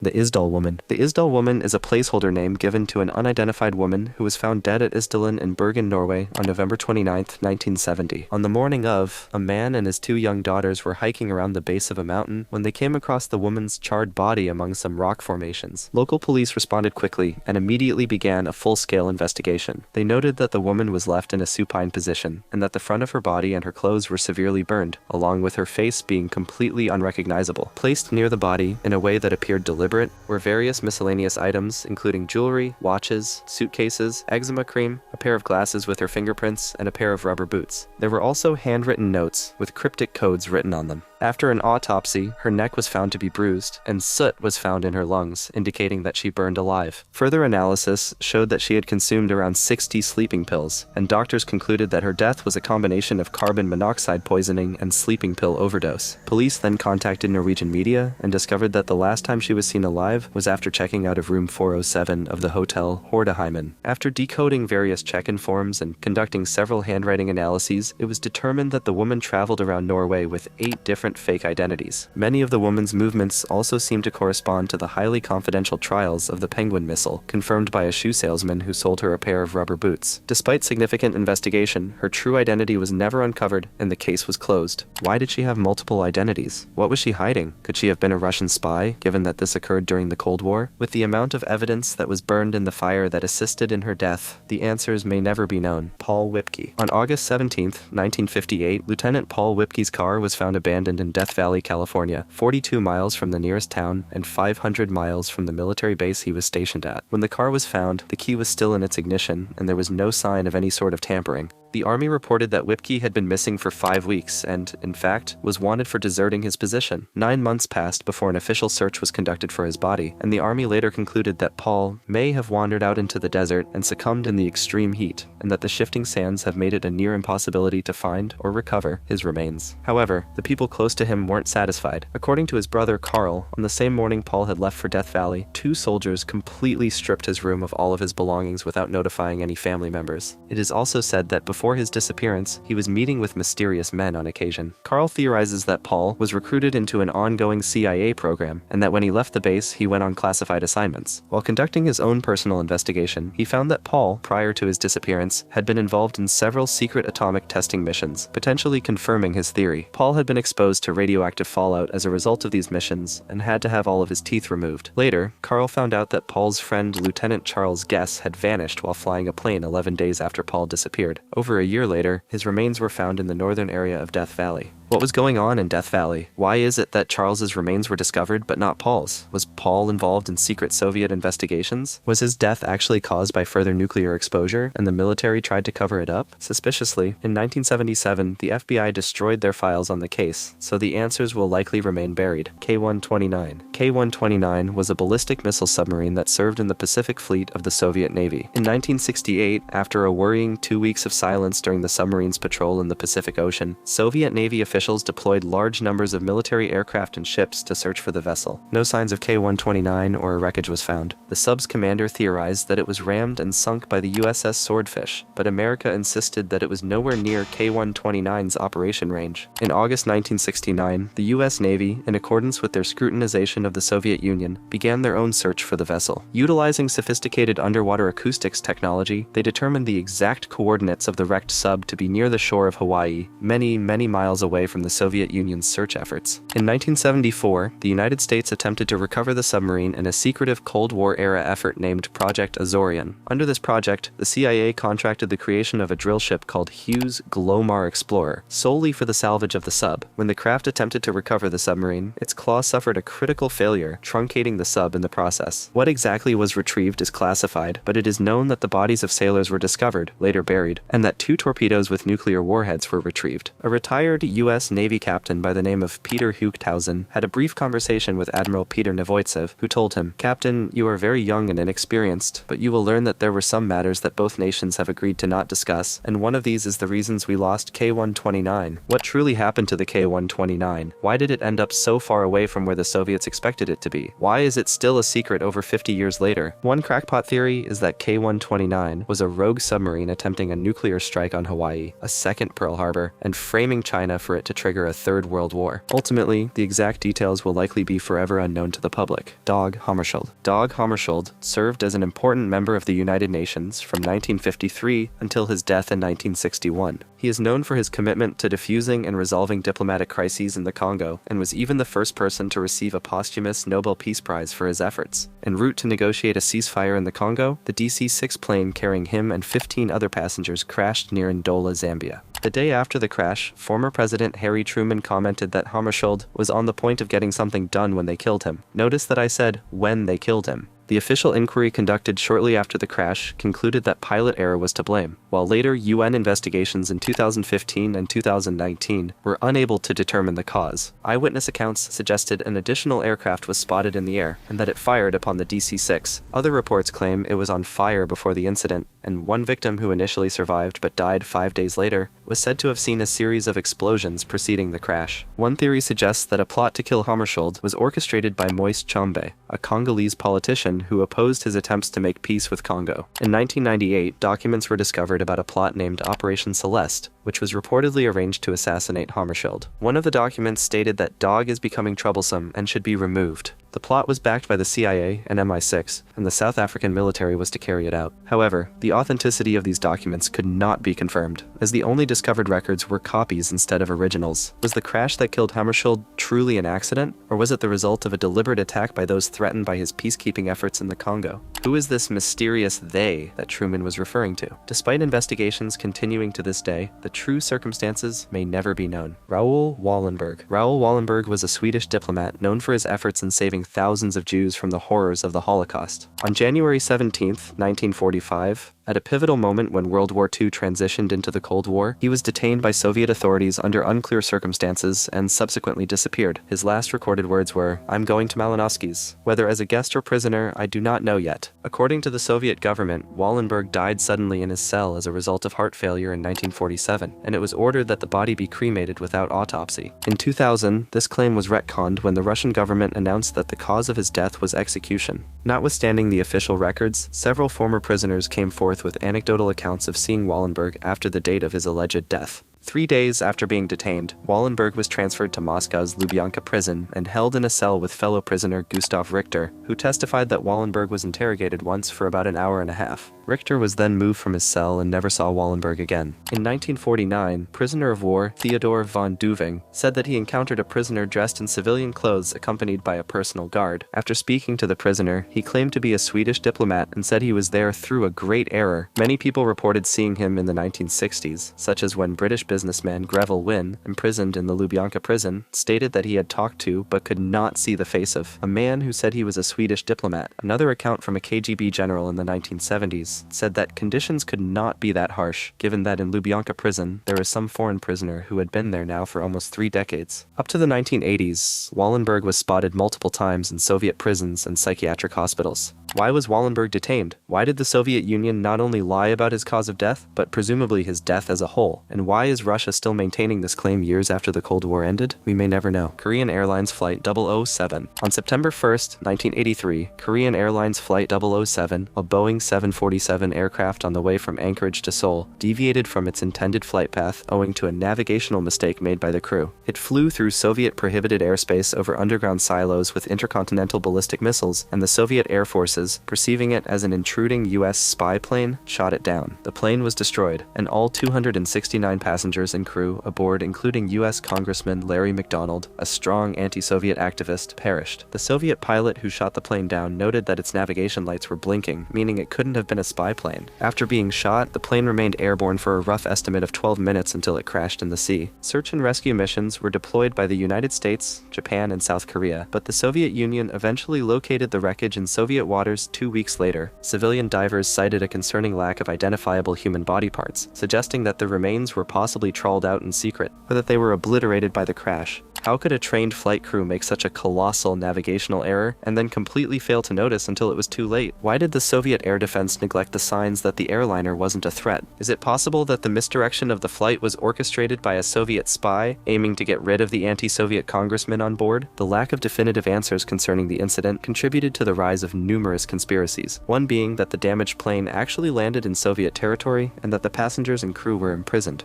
The Isdal Woman. The Isdal Woman is a placeholder name given to an unidentified woman who was found dead at Isdalen in Bergen, Norway on November 29, 1970. On the morning of, a man and his two young daughters were hiking around the base of a mountain when they came across the woman's charred body among some rock formations. Local police responded quickly and immediately began a full-scale investigation. They noted that the woman was left in a supine position and that the front of her body and her clothes were severely burned, along with her face being completely unrecognizable. Placed near the body in a way that appeared deliberate were various miscellaneous items, including jewelry, watches, suitcases, eczema cream, a pair of glasses with her fingerprints, and a pair of rubber boots. There were also handwritten notes with cryptic codes written on them. After an autopsy, her neck was found to be bruised, and soot was found in her lungs, indicating that she burned alive. Further analysis showed that she had consumed around 60 sleeping pills, and doctors concluded that her death was a combination of carbon monoxide poisoning and sleeping pill overdose. Police then contacted Norwegian media and discovered that the last time she was seen alive was after checking out of room 407 of the hotel Hordeheimen. After decoding various check-in forms and conducting several handwriting analyses, it was determined that the woman traveled around Norway with 8 different fake identities. Many of the woman's movements also seemed to correspond to the highly confidential trials of the Penguin missile, confirmed by a shoe salesman who sold her a pair of rubber boots. Despite significant investigation, her true identity was never uncovered and the case was closed. Why did she have multiple identities? What was she hiding? Could she have been a Russian spy, given that this occurred during the Cold War? With the amount of evidence that was burned in the fire that assisted in her death, the answers may never be known. Paul Whipkey. On August 17, 1958, Lieutenant Paul Whipkey's car was found abandoned in Death Valley, California, 42 miles from the nearest town and 500 miles from the military base he was stationed at. When the car was found, the key was still in its ignition, and there was no sign of any sort of tampering. The Army reported that Whipkey had been missing for 5 weeks and, in fact, was wanted for deserting his position. 9 months passed before an official search was conducted for his body, and the Army later concluded that Paul may have wandered out into the desert and succumbed in the extreme heat, and that the shifting sands have made it a near impossibility to find or recover his remains. However, the people close to him weren't satisfied. According to his brother Carl, on the same morning Paul had left for Death Valley, 2 soldiers completely stripped his room of all of his belongings without notifying any family members. It is also said that before his disappearance, he was meeting with mysterious men on occasion. Carl theorizes that Paul was recruited into an ongoing CIA program, and that when he left the base, he went on classified assignments. While conducting his own personal investigation, he found that Paul, prior to his disappearance, had been involved in several secret atomic testing missions, potentially confirming his theory. Paul had been exposed to radioactive fallout as a result of these missions, and had to have all of his teeth removed. Later, Carl found out that Paul's friend Lieutenant Charles Guess had vanished while flying a plane 11 days after Paul disappeared. Over a year later, his remains were found in the northern area of Death Valley. What was going on in Death Valley? Why is it that Charles's remains were discovered but not Paul's? Was Paul involved in secret Soviet investigations? Was his death actually caused by further nuclear exposure and the military tried to cover it up? Suspiciously, in 1977, the FBI destroyed their files on the case, so the answers will likely remain buried. K-129. K-129 was a ballistic missile submarine that served in the Pacific Fleet of the Soviet Navy. In 1968, after a worrying 2 weeks of silence during the submarine's patrol in the Pacific Ocean, Soviet Navy officials deployed large numbers of military aircraft and ships to search for the vessel. No signs of K-129 or wreckage was found. The sub's commander theorized that it was rammed and sunk by the USS Swordfish, but America insisted that it was nowhere near K-129's operation range. In August 1969, the US Navy, in accordance with their scrutinization of the Soviet Union, began their own search for the vessel. Utilizing sophisticated underwater acoustics technology, they determined the exact coordinates of the wrecked sub to be near the shore of Hawaii, many miles away from the Soviet Union's search efforts. In 1974, the United States attempted to recover the submarine in a secretive Cold War-era effort named Project Azorian. Under this project, the CIA contracted the creation of a drill ship called Hughes Glomar Explorer, solely for the salvage of the sub. When the craft attempted to recover the submarine, its claw suffered a critical failure, truncating the sub in the process. What exactly was retrieved is classified, but it is known that the bodies of sailors were discovered, later buried, and that 2 torpedoes with nuclear warheads were retrieved. A retired U.S. Navy captain by the name of Peter Huchthausen had a brief conversation with Admiral Peter Nevoitsev, who told him, "Captain, you are very young and inexperienced, but you will learn that there were some matters that both nations have agreed to not discuss, and one of these is the reasons we lost K-129. What truly happened to the K-129? Why did it end up so far away from where the Soviets expected it to be? Why is it still a secret over 50 years later?" One crackpot theory is that K-129 was a rogue submarine attempting a nuclear strike on Hawaii, a second Pearl Harbor, and framing China for it to trigger a Third World War. Ultimately, the exact details will likely be forever unknown to the public. Dag Hammarskjöld. Dag Hammarskjöld served as an important member of the United Nations from 1953 until his death in 1961. He is known for his commitment to diffusing and resolving diplomatic crises in the Congo, and was even the first person to receive a posthumous Nobel Peace Prize for his efforts. En route to negotiate a ceasefire in the Congo, the DC-6 plane carrying him and 15 other passengers crashed near Ndola, Zambia. The day after the crash, former President Harry Truman commented that Hammarskjöld was on the point of getting something done when they killed him. Notice that I said, when they killed him. The official inquiry conducted shortly after the crash concluded that pilot error was to blame, while later UN investigations in 2015 and 2019 were unable to determine the cause. Eyewitness accounts suggested an additional aircraft was spotted in the air, and that it fired upon the DC-6. Other reports claim it was on fire before the incident, and one victim who initially survived but died 5 days later was said to have seen a series of explosions preceding the crash. One theory suggests that a plot to kill Hammarskjöld was orchestrated by Moise Tshombe, a Congolese politician who opposed his attempts to make peace with Congo. In 1998, documents were discovered about a plot named Operation Celeste, which was reportedly arranged to assassinate Hammarskjöld. One of the documents stated that Dag is becoming troublesome and should be removed. The plot was backed by the CIA and MI6, and the South African military was to carry it out. However, the authenticity of these documents could not be confirmed, as the only discovered records were copies instead of originals. Was the crash that killed Hammarskjöld truly an accident, or was it the result of a deliberate attack by those threatened by his peacekeeping efforts in the Congo? Who is this mysterious they that Truman was referring to? Despite investigations continuing to this day, the true circumstances may never be known. Raoul Wallenberg. Raoul Wallenberg was a Swedish diplomat known for his efforts in saving thousands of Jews from the horrors of the Holocaust. On January 17, 1945, at a pivotal moment when World War II transitioned into the Cold War, he was detained by Soviet authorities under unclear circumstances and subsequently disappeared. His last recorded words were, "I'm going to Malinowski's. Whether as a guest or prisoner, I do not know yet." According to the Soviet government, Wallenberg died suddenly in his cell as a result of heart failure in 1947, and it was ordered that the body be cremated without autopsy. In 2000, this claim was retconned when the Russian government announced that the cause of his death was execution. Notwithstanding the official records, several former prisoners came forth with anecdotal accounts of seeing Wallenberg after the date of his alleged death. 3 days after being detained, Wallenberg was transferred to Moscow's Lubyanka prison and held in a cell with fellow prisoner Gustav Richter, who testified that Wallenberg was interrogated once for about an hour and a half. Richter was then moved from his cell and never saw Wallenberg again. In 1949, prisoner of war Theodor von Duving said that he encountered a prisoner dressed in civilian clothes accompanied by a personal guard. After speaking to the prisoner, he claimed to be a Swedish diplomat and said he was there through a great error. Many people reported seeing him in the 1960s, such as when British businessman Greville Wynne, imprisoned in the Lubyanka prison, stated that he had talked to but could not see the face of a man who said he was a Swedish diplomat. Another account from a KGB general in the 1970s said that conditions could not be that harsh, given that in Lubyanka prison there was some foreign prisoner who had been there now for almost 3 decades. Up to the 1980s, Wallenberg was spotted multiple times in Soviet prisons and psychiatric hospitals. Why was Wallenberg detained? Why did the Soviet Union not only lie about his cause of death, but presumably his death as a whole? And why is Russia still maintaining this claim years after the Cold War ended? We may never know. Korean Airlines Flight 007. On September 1st, 1983, Korean Airlines Flight 007, a Boeing 747 aircraft on the way from Anchorage to Seoul, deviated from its intended flight path owing to a navigational mistake made by the crew. It flew through Soviet-prohibited airspace over underground silos with intercontinental ballistic missiles, and the Soviet Air Forces, perceiving it as an intruding U.S. spy plane, shot it down. The plane was destroyed, and all 269 passengers and crew aboard, including U.S. Congressman Larry McDonald, a strong anti-Soviet activist, perished. The Soviet pilot who shot the plane down noted that its navigation lights were blinking, meaning it couldn't have been a spy plane. After being shot, the plane remained airborne for a rough estimate of 12 minutes until it crashed in the sea. Search and rescue missions were deployed by the United States, Japan, and South Korea, but the Soviet Union eventually located the wreckage in Soviet waters 2 weeks later. Civilian divers cited a concerning lack of identifiable human body parts, suggesting that the remains were possibly trawled out in secret, or that they were obliterated by the crash. How could a trained flight crew make such a colossal navigational error and then completely fail to notice until it was too late? Why did the Soviet air defense neglect the signs that the airliner wasn't a threat? Is it possible that the misdirection of the flight was orchestrated by a Soviet spy aiming to get rid of the anti-Soviet congressman on board? The lack of definitive answers concerning the incident contributed to the rise of numerous conspiracies, one being that the damaged plane actually landed in Soviet territory and that the passengers and crew were imprisoned.